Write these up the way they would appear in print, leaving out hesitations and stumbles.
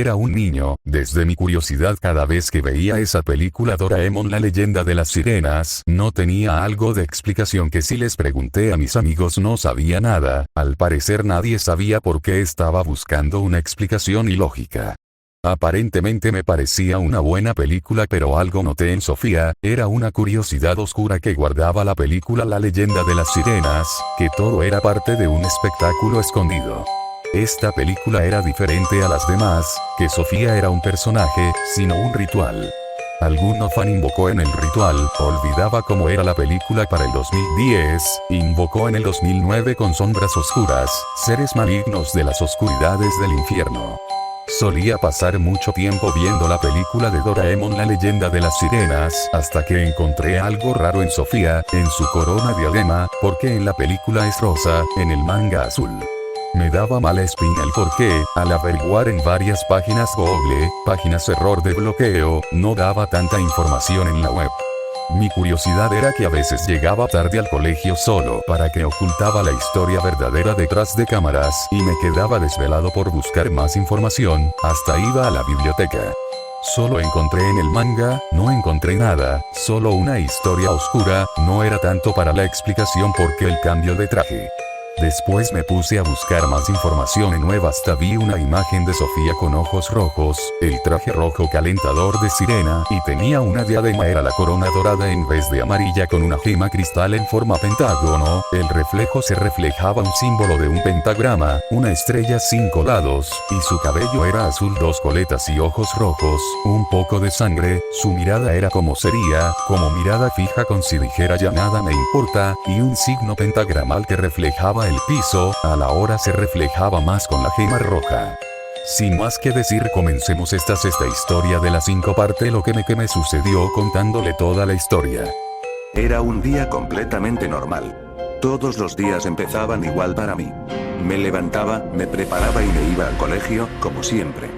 era un niño, desde mi curiosidad cada vez que veía esa película Doraemon la leyenda de las sirenas, no tenía algo de explicación que si les pregunté a mis amigos no sabía nada, al parecer nadie sabía por qué estaba buscando una explicación ilógica. Aparentemente me parecía una buena película, pero algo noté en Sofía, era una curiosidad oscura que guardaba la película La leyenda de las sirenas, que todo era parte de un espectáculo escondido. Esta película era diferente a las demás, que Sofía era un personaje, sino un ritual. Alguno fan invocó en el ritual, olvidaba cómo era la película para el 2010, invocó en el 2009 con sombras oscuras, seres malignos de las oscuridades del infierno. Solía pasar mucho tiempo viendo la película de Doraemon La leyenda de las sirenas, hasta que encontré algo raro en Sofía, en su corona diadema, porque en la película es rosa, en el manga azul. Me daba mala espina el porqué, al averiguar en varias páginas Google, páginas error de bloqueo, no daba tanta información en la web. Mi curiosidad era que a veces llegaba tarde al colegio solo para que ocultaba la historia verdadera detrás de cámaras y me quedaba desvelado por buscar más información, hasta iba a la biblioteca. Solo encontré en el manga, no encontré nada, solo una historia oscura, no era tanto para la explicación por qué el cambio de traje. Después me puse a buscar más información en web hasta vi una imagen de Sofía con ojos rojos, el traje rojo calentador de sirena y tenía una diadema, era la corona dorada en vez de amarilla con una gema cristal en forma pentágono, el reflejo se reflejaba un símbolo de un pentagrama, una estrella 5 lados, y su cabello era azul, 2 coletas y ojos rojos, un poco de sangre, su mirada era como sería, como mirada fija con si dijera ya nada me importa, y un signo pentagramal que reflejaba el piso, a la hora se reflejaba más con la gema roja. Sin más que decir, comencemos esta historia de las 5 partes lo que me sucedió contándole toda la historia. Era un día completamente normal. Todos los días empezaban igual para mí. Me levantaba, me preparaba y me iba al colegio, como siempre.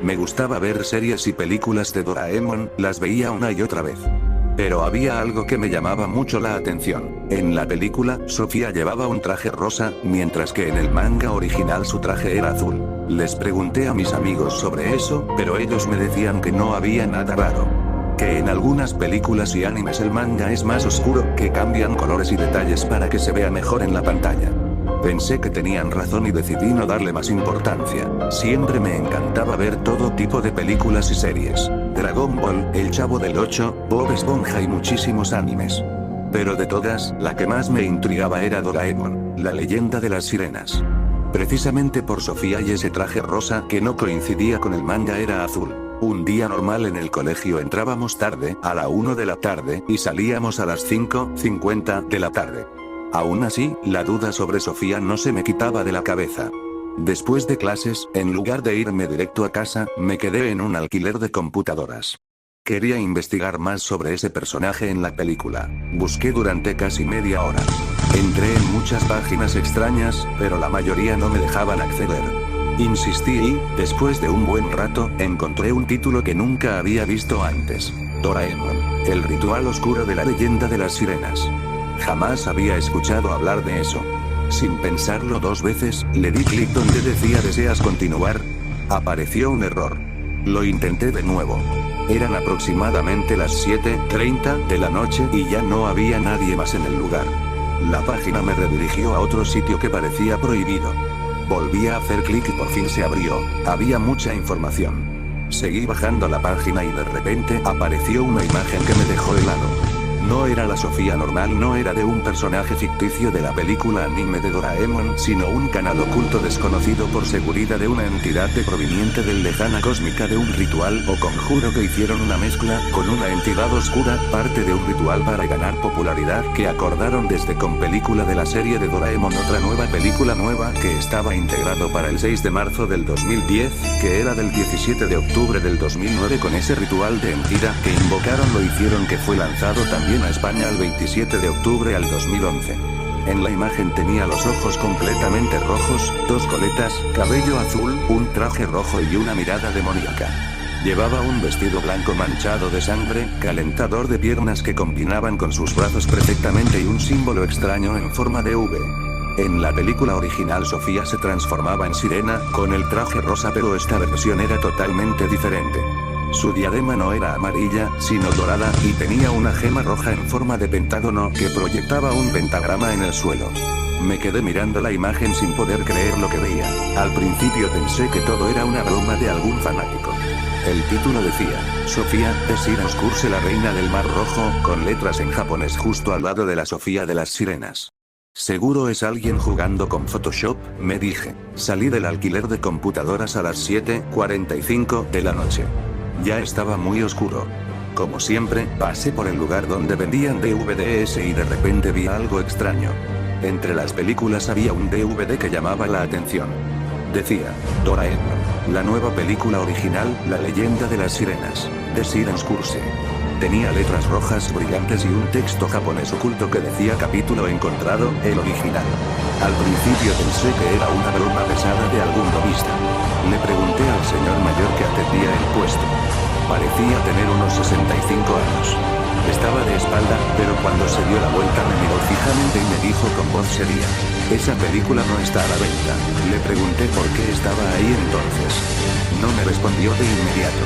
Me gustaba ver series y películas de Doraemon, las veía una y otra vez. Pero había algo que me llamaba mucho la atención. En la película, Sofía llevaba un traje rosa, mientras que en el manga original su traje era azul. Les pregunté a mis amigos sobre eso, pero ellos me decían que no había nada raro. Que en algunas películas y animes el manga es más oscuro, que cambian colores y detalles para que se vea mejor en la pantalla. Pensé que tenían razón y decidí no darle más importancia. Siempre me encantaba ver todo tipo de películas y series. Dragon Ball, El Chavo del Ocho, Bob Esponja y muchísimos animes. Pero de todas, la que más me intrigaba era Doraemon, la leyenda de las sirenas. Precisamente por Sofía y ese traje rosa que no coincidía con el manga era azul. Un día normal en el colegio entrábamos tarde, a la 1 de la tarde, y salíamos a las 5:50 de la tarde. Aún así, la duda sobre Sofía no se me quitaba de la cabeza. Después de clases, en lugar de irme directo a casa, me quedé en un alquiler de computadoras. Quería investigar más sobre ese personaje en la película. Busqué durante casi media hora. Entré en muchas páginas extrañas, pero la mayoría no me dejaban acceder. Insistí y, después de un buen rato, encontré un título que nunca había visto antes. Doraemon, el ritual oscuro de la leyenda de las sirenas. Jamás había escuchado hablar de eso. Sin pensarlo 2 veces, le di clic donde decía ¿deseas continuar? Apareció un error. Lo intenté de nuevo. Eran aproximadamente las 7:30 de la noche y ya no había nadie más en el lugar. La página me redirigió a otro sitio que parecía prohibido. Volví a hacer clic y por fin se abrió. Había mucha información. Seguí bajando la página y de repente apareció una imagen que me dejó helado. No era la Sofía normal, no era de un personaje ficticio de la película anime de Doraemon, sino un canal oculto desconocido por seguridad de una entidad proveniente del lejana cósmica, de un ritual o conjuro que hicieron una mezcla con una entidad oscura, parte de un ritual para ganar popularidad que acordaron desde con película de la serie de Doraemon, otra nueva película nueva que estaba integrado para el 6 de marzo del 2010, que era del 17 de octubre del 2009 con ese ritual de entidad que invocaron lo hicieron que fue lanzado también a España el 27 de octubre al 2011. En la imagen tenía los ojos completamente rojos, 2 coletas, cabello azul, un traje rojo y una mirada demoníaca. Llevaba un vestido blanco manchado de sangre, calentador de piernas que combinaban con sus brazos perfectamente y un símbolo extraño en forma de V. En la película original Sofía se transformaba en sirena, con el traje rosa, pero esta versión era totalmente diferente. Su diadema no era amarilla, sino dorada, y tenía una gema roja en forma de pentágono que proyectaba un pentagrama en el suelo. Me quedé mirando la imagen sin poder creer lo que veía. Al principio pensé que todo era una broma de algún fanático. El título decía, Sofía, de Sirenskurse, la reina del mar rojo, con letras en japonés justo al lado de la Sofía de las sirenas. Seguro es alguien jugando con Photoshop, me dije. Salí del alquiler de computadoras a las 7:45 de la noche. Ya estaba muy oscuro. Como siempre, pasé por el lugar donde vendían DVDs y de repente vi algo extraño. Entre las películas había un DVD que llamaba la atención. Decía, Doraemon, la nueva película original, La leyenda de las sirenas, de Sirenskurse. Tenía letras rojas brillantes y un texto japonés oculto que decía capítulo encontrado, el original. Al principio pensé que era una broma pesada de algún lobista. Le pregunté al señor mayor que atendía el puesto. Parecía tener unos 65 años. Estaba de espalda, pero cuando se dio la vuelta me miró fijamente y me dijo con voz seria, esa película no está a la venta. Le pregunté por qué estaba ahí entonces. No me respondió de inmediato.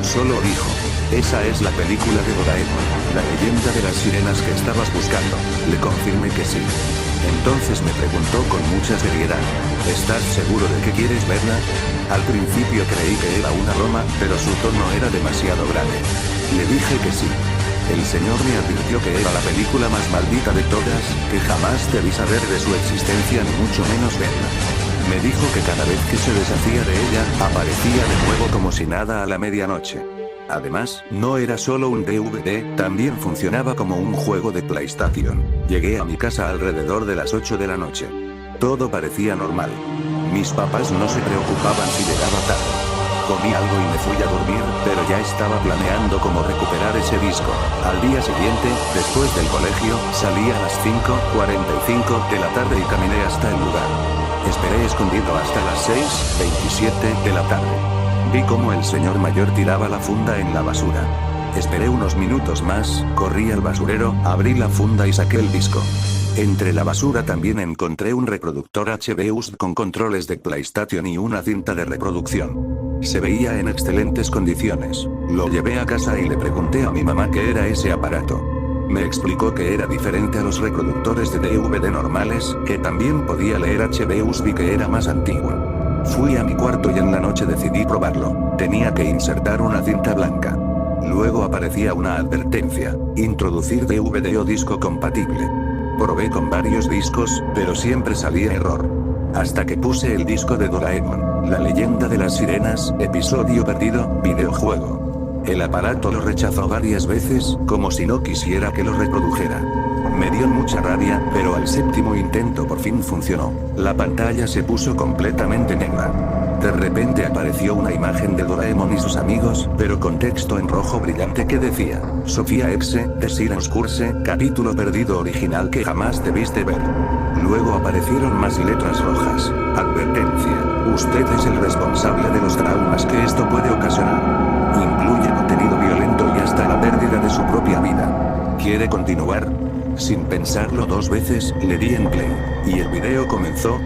Solo dijo, esa es la película de Doraemon, la leyenda de las sirenas que estabas buscando. Le confirmé que sí. Entonces me preguntó con mucha seriedad, ¿estás seguro de que quieres verla? Al principio creí que era una broma, pero su tono era demasiado grave. Le dije que sí. El señor me advirtió que era la película más maldita de todas, que jamás debí saber de su existencia ni mucho menos verla. Me dijo que cada vez que se deshacía de ella, aparecía de nuevo como si nada a la medianoche. Además, no era solo un DVD, también funcionaba como un juego de PlayStation. Llegué a mi casa alrededor de las 8 de la noche. Todo parecía normal. Mis papás no se preocupaban si llegaba tarde. Comí algo y me fui a dormir, pero ya estaba planeando cómo recuperar ese disco. Al día siguiente, después del colegio, salí a las 5:45 de la tarde y caminé hasta el lugar. Esperé escondido hasta las 6:27 de la tarde. Vi cómo el señor mayor tiraba la funda en la basura. Esperé unos minutos más, corrí al basurero, abrí la funda y saqué el disco. Entre la basura también encontré un reproductor HBUS con controles de PlayStation y una cinta de reproducción. Se veía en excelentes condiciones. Lo llevé a casa y le pregunté a mi mamá qué era ese aparato. Me explicó que era diferente a los reproductores de DVD normales, que también podía leer HBUS y que era más antiguo. Fui a mi cuarto y en la noche decidí probarlo. Tenía que insertar una cinta blanca. Luego aparecía una advertencia, introducir DVD o disco compatible. Probé con varios discos, pero siempre salía error. Hasta que puse el disco de Doraemon, La leyenda de las sirenas, episodio perdido, videojuego. El aparato lo rechazó varias veces, como si no quisiera que lo reprodujera. Me dio mucha rabia, pero al séptimo intento por fin funcionó. La pantalla se puso completamente negra. De repente apareció una imagen de Doraemon y sus amigos, pero con texto en rojo brillante que decía, Sofía Epse, de Sirenskurse, capítulo perdido original que jamás debiste ver. Luego aparecieron más letras rojas. Advertencia. Usted es el responsable de los traumas que esto puede ocasionar. Incluye contenido violento y hasta la pérdida de su propia vida. ¿Quiere continuar? Sin pensarlo dos veces, le di en play. Y el video comenzó.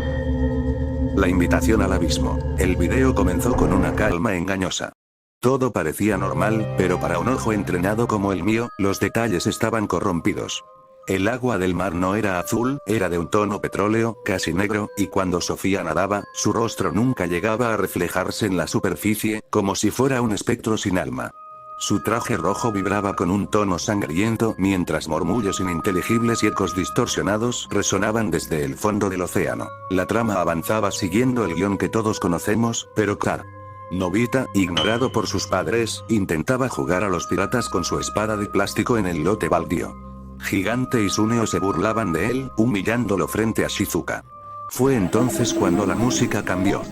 La invitación al abismo. El video comenzó con una calma engañosa. Todo parecía normal, pero para un ojo entrenado como el mío, los detalles estaban corrompidos. El agua del mar no era azul, era de un tono petróleo, casi negro, y cuando Sofía nadaba, su rostro nunca llegaba a reflejarse en la superficie, como si fuera un espectro sin alma. Su traje rojo vibraba con un tono sangriento, mientras murmullos ininteligibles y ecos distorsionados resonaban desde el fondo del océano. La trama avanzaba siguiendo el guión que todos conocemos, pero claro. Nobita, ignorado por sus padres, intentaba jugar a los piratas con su espada de plástico en el lote baldío. Gigante y Suneo se burlaban de él, humillándolo frente a Shizuka. Fue entonces cuando la música cambió.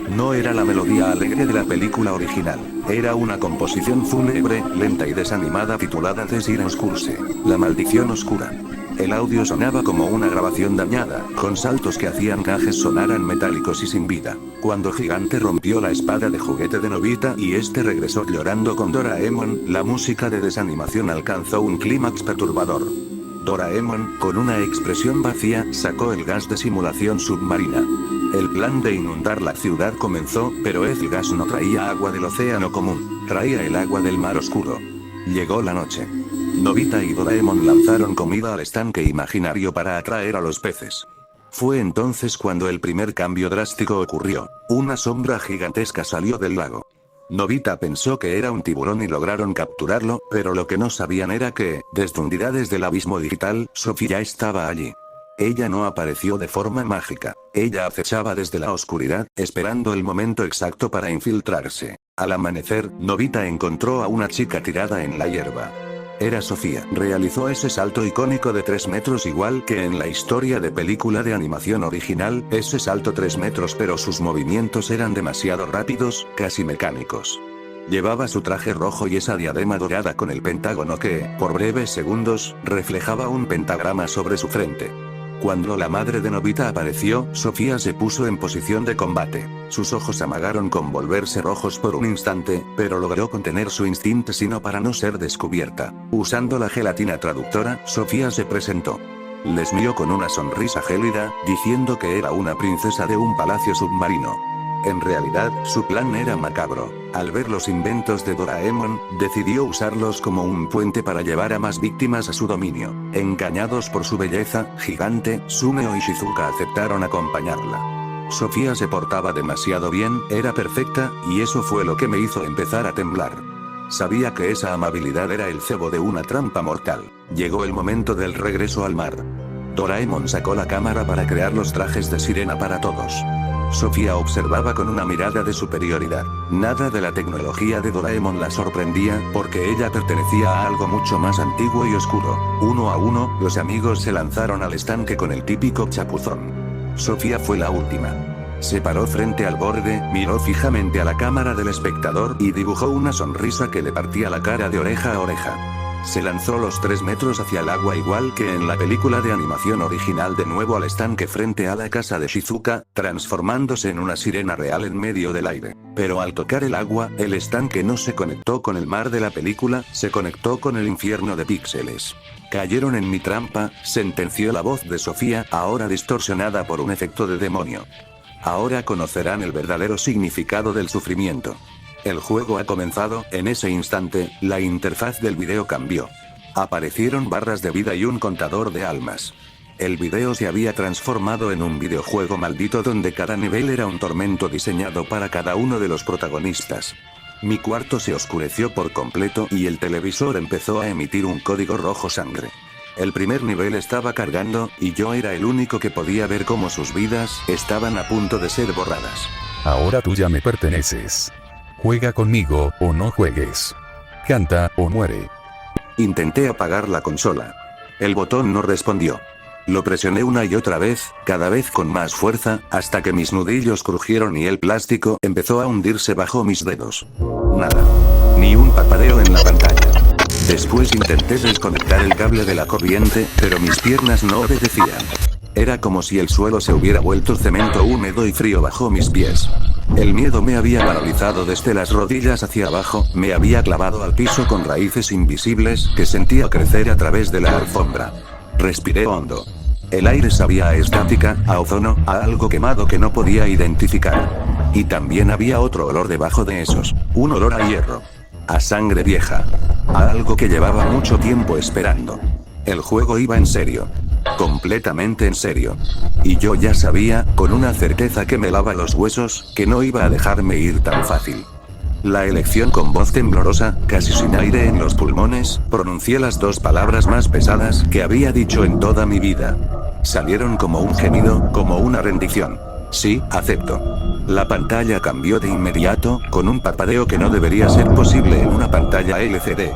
No era la melodía alegre de la película original, era una composición fúnebre, lenta y desanimada titulada The Sirenskurse, la maldición oscura. El audio sonaba como una grabación dañada, con saltos que hacían que gajes sonaran metálicos y sin vida. Cuando Gigante rompió la espada de juguete de Nobita y este regresó llorando con Doraemon, la música de desanimación alcanzó un clímax perturbador. Doraemon, con una expresión vacía, sacó el gas de simulación submarina. El plan de inundar la ciudad comenzó, pero el gas no traía agua del océano común, traía el agua del mar oscuro. Llegó la noche. Nobita y Doraemon lanzaron comida al estanque imaginario para atraer a los peces. Fue entonces cuando el primer cambio drástico ocurrió. Una sombra gigantesca salió del lago. Nobita pensó que era un tiburón y lograron capturarlo, pero lo que no sabían era que, desde hundidades del abismo digital, Sofía estaba allí. Ella no apareció de forma mágica. Ella acechaba desde la oscuridad, esperando el momento exacto para infiltrarse. Al amanecer, Nobita encontró a una chica tirada en la hierba. Era Sofía. Realizó ese salto icónico de 3 metros igual que en la historia de película de animación original, ese salto 3 metros, pero sus movimientos eran demasiado rápidos, casi mecánicos. Llevaba su traje rojo y esa diadema dorada con el pentágono que, por breves segundos, reflejaba un pentagrama sobre su frente. Cuando la madre de Nobita apareció, Sofía se puso en posición de combate. Sus ojos amagaron con volverse rojos por un instante, pero logró contener su instinto sino para no ser descubierta. Usando la gelatina traductora, Sofía se presentó. Les miró con una sonrisa gélida, diciendo que era una princesa de un palacio submarino. En realidad, su plan era macabro. Al ver los inventos de Doraemon, decidió usarlos como un puente para llevar a más víctimas a su dominio. Engañados por su belleza, Gigante, Sumeo y Shizuka aceptaron acompañarla. Sofía se portaba demasiado bien, era perfecta, y eso fue lo que me hizo empezar a temblar. Sabía que esa amabilidad era el cebo de una trampa mortal. Llegó el momento del regreso al mar. Doraemon sacó la cámara para crear los trajes de sirena para todos. Sofía observaba con una mirada de superioridad. Nada de la tecnología de Doraemon la sorprendía, porque ella pertenecía a algo mucho más antiguo y oscuro. Uno a uno, los amigos se lanzaron al estanque con el típico chapuzón. Sofía fue la última. Se paró frente al borde, miró fijamente a la cámara del espectador y dibujó una sonrisa que le partía la cara de oreja a oreja. Se lanzó los 3 metros hacia el agua igual que en la película de animación original, de nuevo al estanque frente a la casa de Shizuka, transformándose en una sirena real en medio del aire. Pero al tocar el agua, el estanque no se conectó con el mar de la película, se conectó con el infierno de píxeles. Cayeron en mi trampa, sentenció la voz de Sofía, ahora distorsionada por un efecto de demonio. Ahora conocerán el verdadero significado del sufrimiento. El juego ha comenzado. En ese instante, la interfaz del video cambió. Aparecieron barras de vida y un contador de almas. El video se había transformado en un videojuego maldito donde cada nivel era un tormento diseñado para cada uno de los protagonistas. Mi cuarto se oscureció por completo y el televisor empezó a emitir un código rojo sangre. El primer nivel estaba cargando, y yo era el único que podía ver cómo sus vidas estaban a punto de ser borradas. Ahora tú ya me perteneces. Juega conmigo, o no juegues. Canta, o muere. Intenté apagar la consola. El botón no respondió. Lo presioné una y otra vez, cada vez con más fuerza, hasta que mis nudillos crujieron y el plástico empezó a hundirse bajo mis dedos. Nada. Ni un parpadeo en la pantalla. Después intenté desconectar el cable de la corriente, pero mis piernas no obedecían. Era como si el suelo se hubiera vuelto cemento húmedo y frío bajo mis pies. El miedo me había paralizado desde las rodillas hacia abajo, me había clavado al piso con raíces invisibles que sentía crecer a través de la alfombra. Respiré hondo. El aire sabía a estática, a ozono, a algo quemado que no podía identificar. Y también había otro olor debajo de esos, un olor a hierro. A sangre vieja. A algo que llevaba mucho tiempo esperando. El juego iba en serio. Completamente en serio. Y yo ya sabía, con una certeza que me lava los huesos, que no iba a dejarme ir tan fácil. La elección, con voz temblorosa, casi sin aire en los pulmones, pronuncié las 2 palabras más pesadas que había dicho en toda mi vida. Salieron como un gemido, como una rendición. Sí, acepto. La pantalla cambió de inmediato, con un parpadeo que no debería ser posible en una pantalla LCD.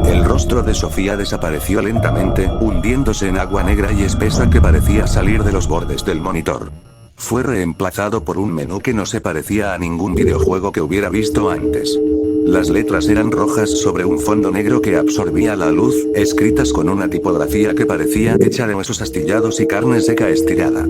El rostro de Sofía desapareció lentamente, hundiéndose en agua negra y espesa que parecía salir de los bordes del monitor. Fue reemplazado por un menú que no se parecía a ningún videojuego que hubiera visto antes. Las letras eran rojas sobre un fondo negro que absorbía la luz, escritas con una tipografía que parecía hecha de huesos astillados y carne seca estirada.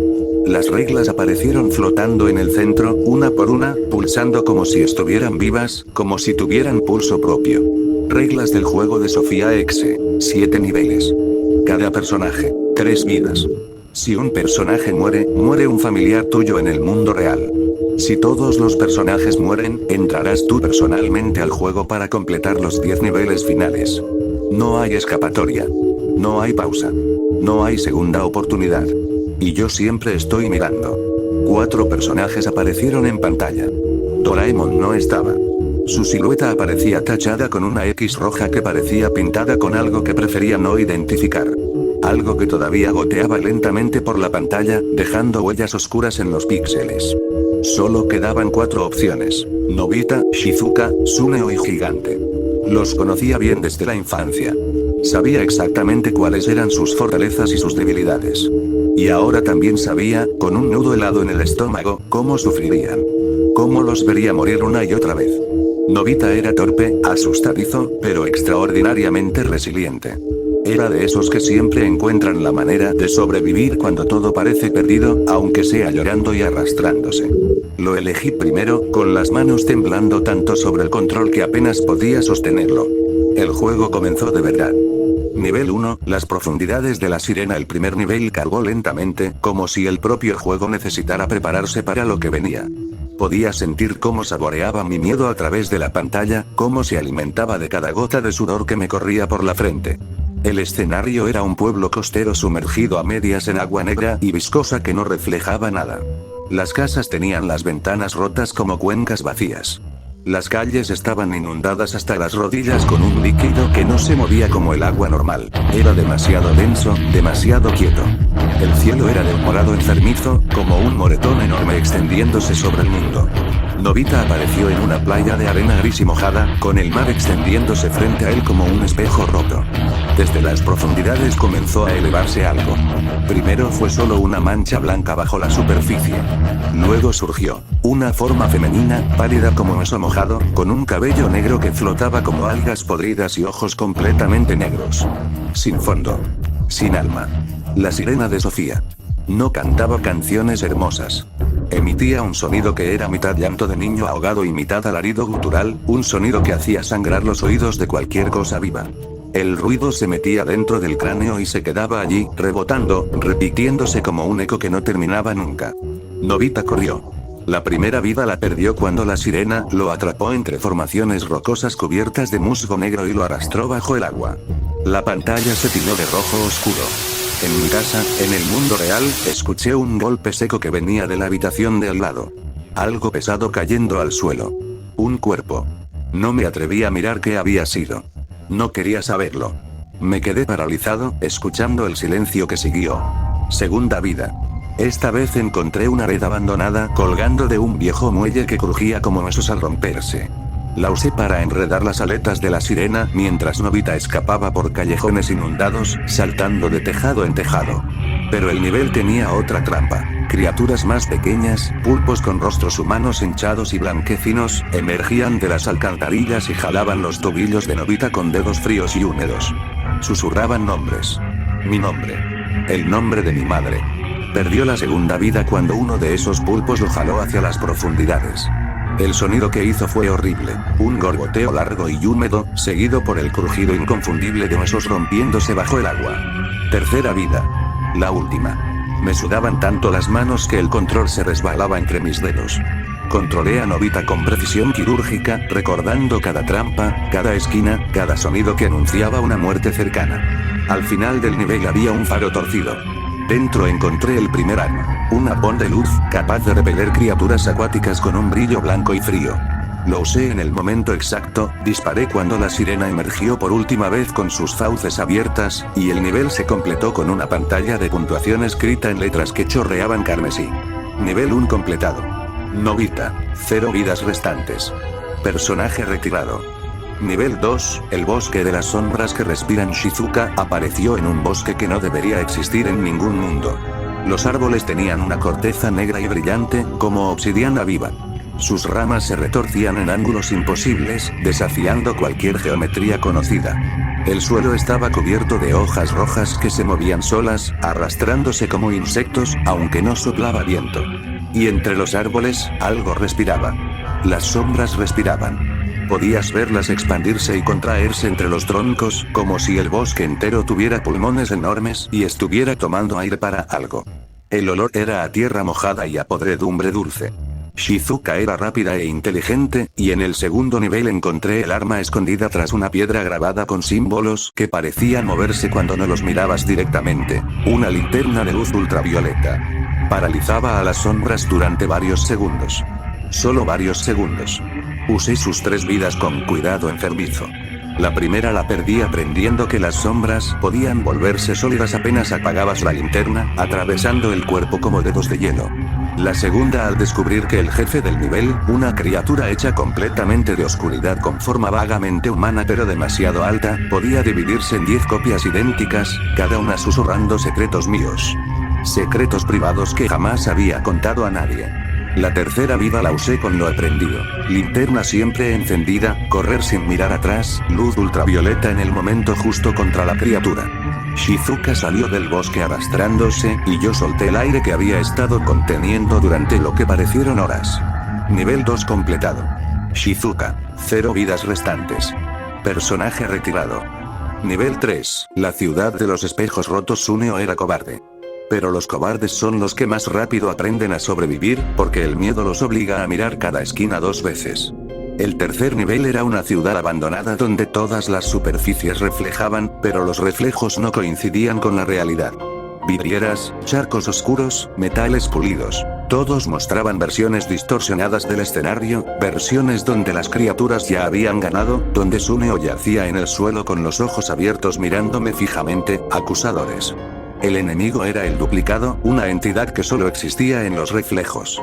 Las reglas aparecieron flotando en el centro, una por una, pulsando como si estuvieran vivas, como si tuvieran pulso propio. Reglas del juego de Sofía X. 7 niveles. Cada personaje, 3 vidas. Si un personaje muere, muere un familiar tuyo en el mundo real. Si todos los personajes mueren, entrarás tú personalmente al juego para completar los 10 niveles finales. No hay escapatoria. No hay pausa. No hay segunda oportunidad. Y yo siempre estoy mirando. 4 personajes aparecieron en pantalla. Doraemon no estaba. Su silueta aparecía tachada con una X roja que parecía pintada con algo que prefería no identificar. Algo que todavía goteaba lentamente por la pantalla, dejando huellas oscuras en los píxeles. Solo quedaban 4 opciones: Nobita, Shizuka, Suneo y Gigante. Los conocía bien desde la infancia. Sabía exactamente cuáles eran sus fortalezas y sus debilidades. Y ahora también sabía, con un nudo helado en el estómago, cómo sufrirían. Cómo los vería morir una y otra vez. Nobita era torpe, asustadizo, pero extraordinariamente resiliente. Era de esos que siempre encuentran la manera de sobrevivir cuando todo parece perdido, aunque sea llorando y arrastrándose. Lo elegí primero, con las manos temblando tanto sobre el control que apenas podía sostenerlo. El juego comenzó de verdad. Nivel 1, las profundidades de la sirena. El primer nivel cargó lentamente, como si el propio juego necesitara prepararse para lo que venía. Podía sentir cómo saboreaba mi miedo a través de la pantalla, cómo se alimentaba de cada gota de sudor que me corría por la frente. El escenario era un pueblo costero sumergido a medias en agua negra y viscosa que no reflejaba nada. Las casas tenían las ventanas rotas como cuencas vacías. Las calles estaban inundadas hasta las rodillas con un líquido que no se movía como el agua normal. Era demasiado denso, demasiado quieto. El cielo era de un morado enfermizo, como un moretón enorme extendiéndose sobre el mundo. Nobita apareció en una playa de arena gris y mojada, con el mar extendiéndose frente a él como un espejo roto. Desde las profundidades comenzó a elevarse algo. Primero fue solo una mancha blanca bajo la superficie. Luego surgió una forma femenina, pálida como hueso mojado, con un cabello negro que flotaba como algas podridas y ojos completamente negros. Sin fondo. Sin alma. La sirena de Sofía. No cantaba canciones hermosas. Emitía un sonido que era mitad llanto de niño ahogado y mitad alarido gutural, un sonido que hacía sangrar los oídos de cualquier cosa viva. El ruido se metía dentro del cráneo y se quedaba allí, rebotando, repitiéndose como un eco que no terminaba nunca. Nobita corrió. La primera vida la perdió cuando la sirena lo atrapó entre formaciones rocosas cubiertas de musgo negro y lo arrastró bajo el agua. La pantalla se tiñó de rojo oscuro. En mi casa, en el mundo real, escuché un golpe seco que venía de la habitación de al lado. Algo pesado cayendo al suelo. Un cuerpo. No me atreví a mirar qué había sido. No quería saberlo. Me quedé paralizado, escuchando el silencio que siguió. Segunda vida. Esta vez encontré una red abandonada colgando de un viejo muelle que crujía como huesos al romperse. La usé para enredar las aletas de la sirena mientras Nobita escapaba por callejones inundados, saltando de tejado en tejado. Pero el nivel tenía otra trampa. Criaturas más pequeñas, pulpos con rostros humanos hinchados y blanquecinos, emergían de las alcantarillas y jalaban los tobillos de Nobita con dedos fríos y húmedos. Susurraban nombres. Mi nombre. El nombre de mi madre. Perdió la segunda vida cuando uno de esos pulpos lo jaló hacia las profundidades. El sonido que hizo fue horrible, un gorgoteo largo y húmedo, seguido por el crujido inconfundible de huesos rompiéndose bajo el agua. Tercera vida. La última. Me sudaban tanto las manos que el control se resbalaba entre mis dedos. Controlé a Nobita con precisión quirúrgica, recordando cada trampa, cada esquina, cada sonido que anunciaba una muerte cercana. Al final del nivel había un faro torcido. Dentro encontré el primer arma, una bomba de luz, capaz de repeler criaturas acuáticas con un brillo blanco y frío. Lo usé en el momento exacto, disparé cuando la sirena emergió por última vez con sus fauces abiertas, y el nivel se completó con una pantalla de puntuación escrita en letras que chorreaban carmesí. Nivel 1 completado. Nobita, 0 vidas restantes. Personaje retirado. Nivel 2, el bosque de las sombras que respiran. Shizuka apareció en un bosque que no debería existir en ningún mundo. Los árboles tenían una corteza negra y brillante, como obsidiana viva. Sus ramas se retorcían en ángulos imposibles, desafiando cualquier geometría conocida. El suelo estaba cubierto de hojas rojas que se movían solas, arrastrándose como insectos, aunque no soplaba viento. Y entre los árboles, algo respiraba. Las sombras respiraban. Podías verlas expandirse y contraerse entre los troncos, como si el bosque entero tuviera pulmones enormes y estuviera tomando aire para algo. El olor era a tierra mojada y a podredumbre dulce. Shizuka era rápida e inteligente, y en el segundo nivel encontré el arma escondida tras una piedra grabada con símbolos que parecían moverse cuando no los mirabas directamente, una linterna de luz ultravioleta. Paralizaba a las sombras durante varios segundos. Solo varios segundos. Usé sus 3 vidas con cuidado enfermizo. La primera la perdí aprendiendo que las sombras podían volverse sólidas apenas apagabas la linterna, atravesando el cuerpo como dedos de hielo. La segunda al descubrir que el jefe del nivel, una criatura hecha completamente de oscuridad con forma vagamente humana pero demasiado alta, podía dividirse en 10 copias idénticas, cada una susurrando secretos míos. Secretos privados que jamás había contado a nadie. La tercera vida la usé con lo aprendido. Linterna siempre encendida, correr sin mirar atrás, luz ultravioleta en el momento justo contra la criatura. Shizuka salió del bosque arrastrándose, y yo solté el aire que había estado conteniendo durante lo que parecieron horas. Nivel 2 completado. Shizuka, 0 vidas restantes. Personaje retirado. Nivel 3, la ciudad de los espejos rotos. Suneo era cobarde. Pero los cobardes son los que más rápido aprenden a sobrevivir, porque el miedo los obliga a mirar cada esquina 2 veces. El tercer nivel era una ciudad abandonada donde todas las superficies reflejaban, pero los reflejos no coincidían con la realidad. Vidrieras, charcos oscuros, metales pulidos. Todos mostraban versiones distorsionadas del escenario, versiones donde las criaturas ya habían ganado, donde Suneo yacía en el suelo con los ojos abiertos mirándome fijamente, acusadores. El enemigo era el duplicado, una entidad que solo existía en los reflejos.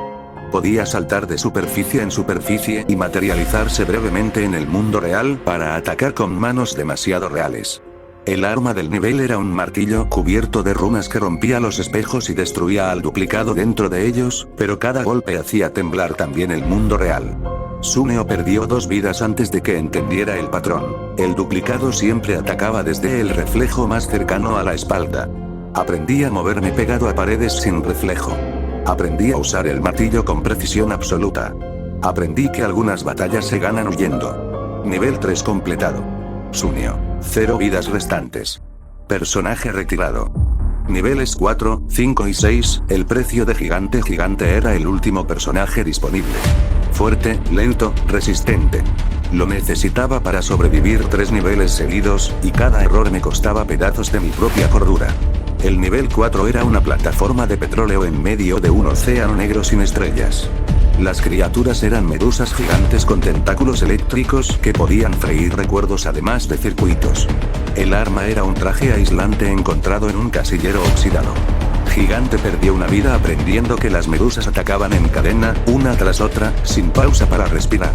Podía saltar de superficie en superficie y materializarse brevemente en el mundo real para atacar con manos demasiado reales. El arma del nivel era un martillo cubierto de runas que rompía los espejos y destruía al duplicado dentro de ellos, pero cada golpe hacía temblar también el mundo real. Suneo perdió 2 vidas antes de que entendiera el patrón. El duplicado siempre atacaba desde el reflejo más cercano a la espalda. Aprendí a moverme pegado a paredes sin reflejo. Aprendí a usar el martillo con precisión absoluta. Aprendí que algunas batallas se ganan huyendo. Nivel 3 completado. Suneo, 0 vidas restantes. Personaje retirado. Niveles 4, 5 y 6, el precio de Gigante. Gigante era el último personaje disponible. Fuerte, lento, resistente. Lo necesitaba para sobrevivir 3 niveles seguidos, y cada error me costaba pedazos de mi propia cordura. El nivel 4 era una plataforma de petróleo en medio de un océano negro sin estrellas. Las criaturas eran medusas gigantes con tentáculos eléctricos que podían freír recuerdos además de circuitos. El arma era un traje aislante encontrado en un casillero oxidado. Gigante perdió una vida aprendiendo que las medusas atacaban en cadena, una tras otra, sin pausa para respirar.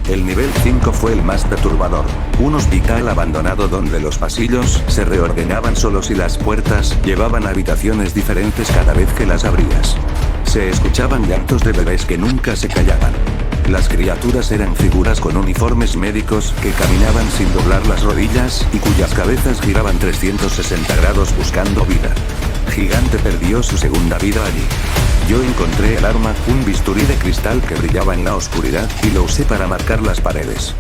El nivel 5 fue el más perturbador. Un hospital abandonado donde los pasillos se reordenaban solos y las puertas llevaban a habitaciones diferentes cada vez que las abrías. Se escuchaban llantos de bebés que nunca se callaban. Las criaturas eran figuras con uniformes médicos que caminaban sin doblar las rodillas y cuyas cabezas giraban 360 grados buscando vida. Gigante perdió su segunda vida allí. Yo encontré el arma, un bisturí de cristal que brillaba en la oscuridad, y lo usé para marcar las paredes.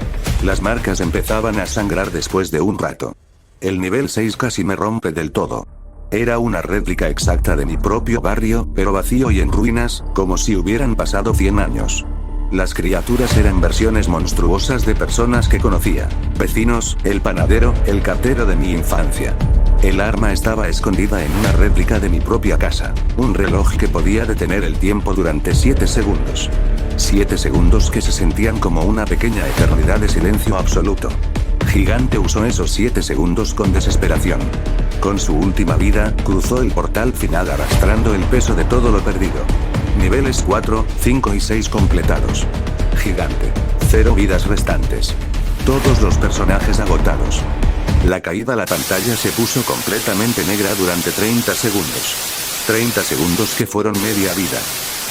Las marcas empezaban a sangrar después de un rato. El nivel 6 casi me rompe del todo. Era una réplica exacta de mi propio barrio, pero vacío y en ruinas, como si hubieran pasado 100 años. Las criaturas eran versiones monstruosas de personas que conocía. Vecinos, el panadero, el cartero de mi infancia. El arma estaba escondida en una réplica de mi propia casa. Un reloj que podía detener el tiempo durante 7 segundos. 7 segundos que se sentían como una pequeña eternidad de silencio absoluto. Gigante usó esos 7 segundos con desesperación. Con su última vida, cruzó el portal final arrastrando el peso de todo lo perdido. Niveles 4, 5 y 6 completados. Gigante. 0 vidas restantes. Todos los personajes agotados. La caída a la pantalla se puso completamente negra durante 30 segundos. 30 segundos que fueron media vida.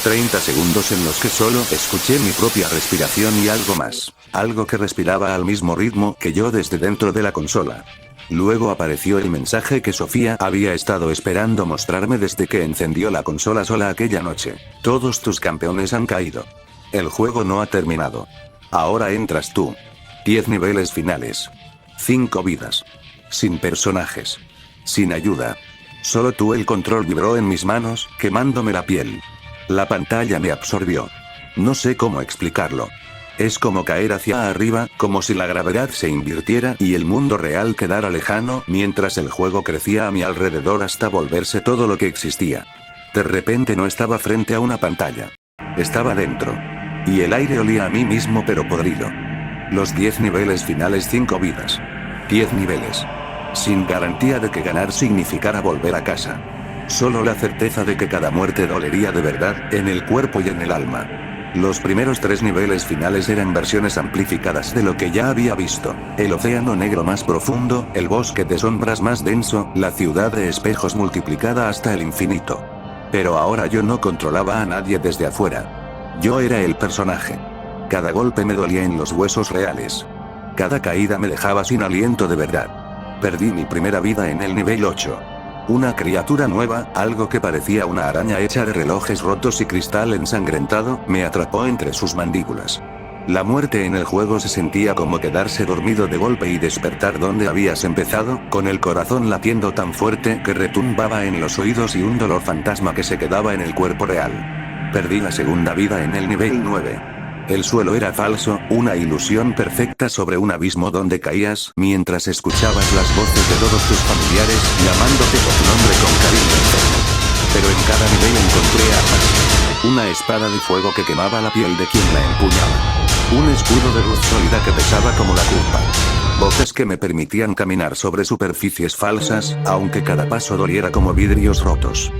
30 segundos en los que solo escuché mi propia respiración y algo más. Algo que respiraba al mismo ritmo que yo desde dentro de la consola. Luego apareció el mensaje que Sofía había estado esperando mostrarme desde que encendió la consola sola aquella noche. Todos tus campeones han caído. El juego no ha terminado. Ahora entras tú. 10 niveles finales. 5 vidas. Sin personajes. Sin ayuda. Solo tú. El control vibró en mis manos, quemándome la piel. La pantalla me absorbió. No sé cómo explicarlo. Es como caer hacia arriba, como si la gravedad se invirtiera y el mundo real quedara lejano, mientras el juego crecía a mi alrededor hasta volverse todo lo que existía. De repente no estaba frente a una pantalla. Estaba dentro. Y el aire olía a mí mismo pero podrido. Los 10 niveles finales, 5 vidas. 10 niveles. Sin garantía de que ganar significara volver a casa. Solo la certeza de que cada muerte dolería de verdad, en el cuerpo y en el alma. Los primeros 3 niveles finales eran versiones amplificadas de lo que ya había visto. El océano negro más profundo, el bosque de sombras más denso, la ciudad de espejos multiplicada hasta el infinito. Pero ahora yo no controlaba a nadie desde afuera. Yo era el personaje. Cada golpe me dolía en los huesos reales. Cada caída me dejaba sin aliento de verdad. Perdí mi primera vida en el nivel 8. Una criatura nueva, algo que parecía una araña hecha de relojes rotos y cristal ensangrentado, me atrapó entre sus mandíbulas. La muerte en el juego se sentía como quedarse dormido de golpe y despertar donde habías empezado, con el corazón latiendo tan fuerte que retumbaba en los oídos y un dolor fantasma que se quedaba en el cuerpo real. Perdí la segunda vida en el nivel 9. El suelo era falso, una ilusión perfecta sobre un abismo donde caías mientras escuchabas las voces de todos tus familiares llamándote por tu nombre con cariño. Pero en cada nivel encontré armas. Una espada de fuego que quemaba la piel de quien la empuñaba. Un escudo de luz sólida que pesaba como la culpa. Botas que me permitían caminar sobre superficies falsas, aunque cada paso doliera como vidrios rotos.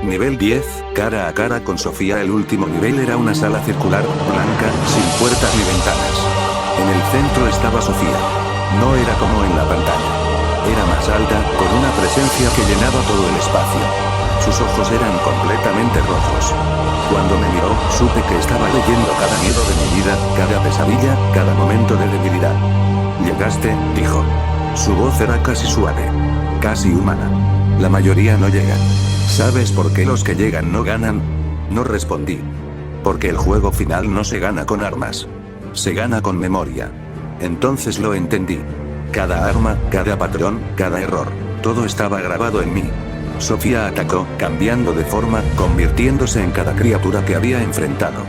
Nivel 10, cara a cara con Sofía. El último nivel era una sala circular, blanca, sin puertas ni ventanas. En el centro estaba Sofía. No era como en la pantalla. Era más alta, con una presencia que llenaba todo el espacio. Sus ojos eran completamente rojos. Cuando me miró, supe que estaba leyendo cada miedo de mi vida, cada pesadilla, cada momento de debilidad. «Llegaste», dijo. Su voz era casi suave. Casi humana. La mayoría no llega. ¿Sabes por qué los que llegan no ganan? No respondí. Porque el juego final no se gana con armas. Se gana con memoria. Entonces lo entendí. Cada arma, cada patrón, cada error, todo estaba grabado en mí. Sofía atacó, cambiando de forma, convirtiéndose en cada criatura que había enfrentado.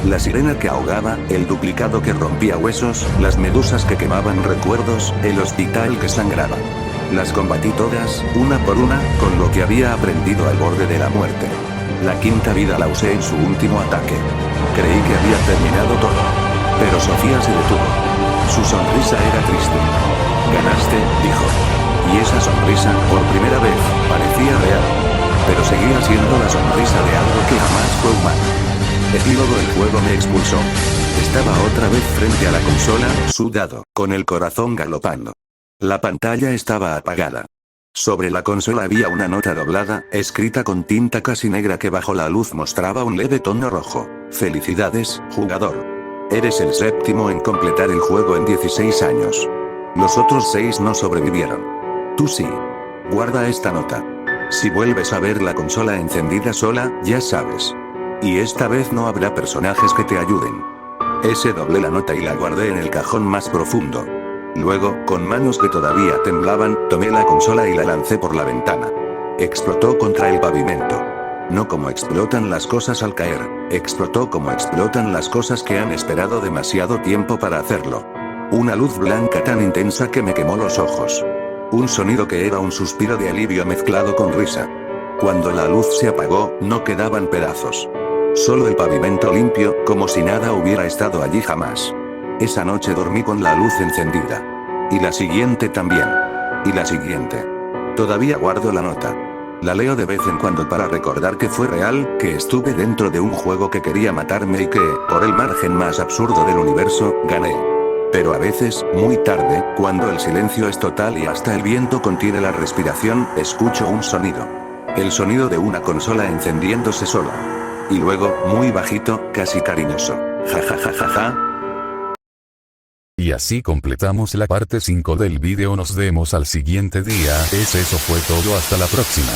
La sirena que ahogaba, el duplicado que rompía huesos, las medusas que quemaban recuerdos, el hospital que sangraba. Las combatí todas, una por una, con lo que había aprendido al borde de la muerte. La quinta vida la usé en su último ataque. Creí que había terminado todo. Pero Sofía se detuvo. Su sonrisa era triste. «Ganaste», dijo. Y esa sonrisa, por primera vez, parecía real. Pero seguía siendo la sonrisa de algo que jamás fue humano. Epílogo. El juego me expulsó. Estaba otra vez frente a la consola, sudado, con el corazón galopando. La pantalla estaba apagada. Sobre la consola había una nota doblada, escrita con tinta casi negra que bajo la luz mostraba un leve tono rojo. «Felicidades, jugador. Eres el séptimo en completar el juego en 16 años. Los otros 6 no sobrevivieron. Tú sí. Guarda esta nota. Si vuelves a ver la consola encendida sola, ya sabes. Y esta vez no habrá personajes que te ayuden». Doblé la nota y la guardé en el cajón más profundo. Luego, con manos que todavía temblaban, tomé la consola y la lancé por la ventana. Explotó contra el pavimento. No como explotan las cosas al caer, explotó como explotan las cosas que han esperado demasiado tiempo para hacerlo. Una luz blanca tan intensa que me quemó los ojos. Un sonido que era un suspiro de alivio mezclado con risa. Cuando la luz se apagó, no quedaban pedazos. Solo el pavimento limpio, como si nada hubiera estado allí jamás. Esa noche dormí con la luz encendida. Y la siguiente también. Y la siguiente. Todavía guardo la nota. La leo de vez en cuando para recordar que fue real, que estuve dentro de un juego que quería matarme y que, por el margen más absurdo del universo, gané. Pero a veces, muy tarde, cuando el silencio es total y hasta el viento contiene la respiración, escucho un sonido. El sonido de una consola encendiéndose sola. Y luego, muy bajito, casi cariñoso. Ja ja ja ja ja. Y así completamos la parte 5 del vídeo. Nos vemos al siguiente día. Eso fue todo. Hasta la próxima.